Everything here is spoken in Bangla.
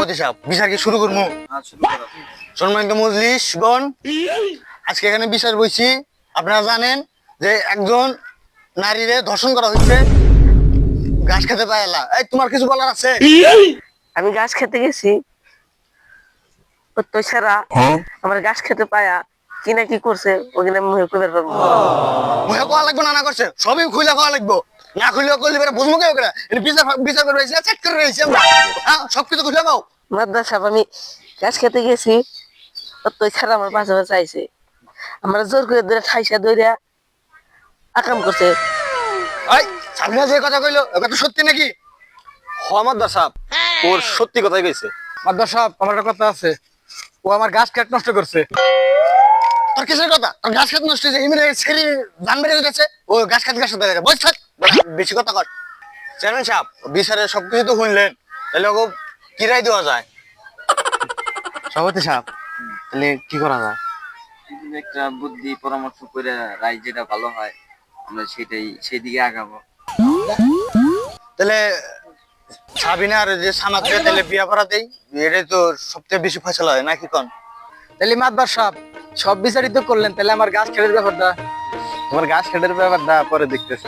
সভাপতি সাহেব বিচার কি শুরু করবো? সম্মানিত মজলিসগণ, আজকে এখানে বিচার বইছি। আপনারা জানেন যে একজন নারীরে ধর্ষণ করা হচ্ছে, ঘাস খেতে পায়লা। এই তোমার কিছু বলার আছে? আমি ঘাস খেতে গেছি, তো ছাড়া আমার ঘাস খেতে পায়া কি না কি করছে ওখানে মুখে কইবার পারবো না। মুখে কোয়া লাগবে না করছে, সবই খুলে কোয়া লাগবো। না খুলে করলে বেটা বুঝবো কেউ করে? বিচার বিচার করে রয়েছে, চেক করে রয়েছে আমরা। হ্যাঁ, সবকিছু খুলে পাও। মাদ্রাসা সাহেব, আমি ঘাস খেতে গেছি, তো ছাড়া আমার পাশে পাশে আইছে, আমার জোর করে ধরে ঠাইসা ধরে আকাম করছে। এই সামনে যে কথা কইলো ওটা তো সত্যি নাকি? মাদ্দার সাহেব, ওর সত্যি কথাই কইছে। মাদ্দার সাহেব, আমার একটা কথা আছে। ও আমার গাছ কেটে নষ্ট করছে। তোর কিসের কথা? তোর গাছ খেতে নষ্ট হয়েছে, ইমিনে ছেড়ে ধান বেড়ে গেছে, ও গাছ খেতে গাছ খেতে বস থাক, বেশি কথা কর। চেয়ারম্যান সাহেব, বিচারের সবকিছু তো শুনলেন, তাহলে ওকে কি রায় দেওয়া যায়? সভাপতি সাহেব, তাহলে কি করা যায়? একটা বুদ্ধি পরামর্শ করে রায় যেটা ভালো হয় আমরা সেদিকে আগাবো। তাহলে সাবিনা আর যে সামাদকে তাহলে বিয়া করা দেই, এটাই তো সবচেয়ে বেশি ফয়সালা হয় নাকি কোন? তাহলে মাদ্দার সাহেব, সব বিচারিত করলেন, তাহলে আমার গাছ খেটের ব্যাপারটা তোমার গাছ খেটের ব্যাপারটা পরে দেখতেছি।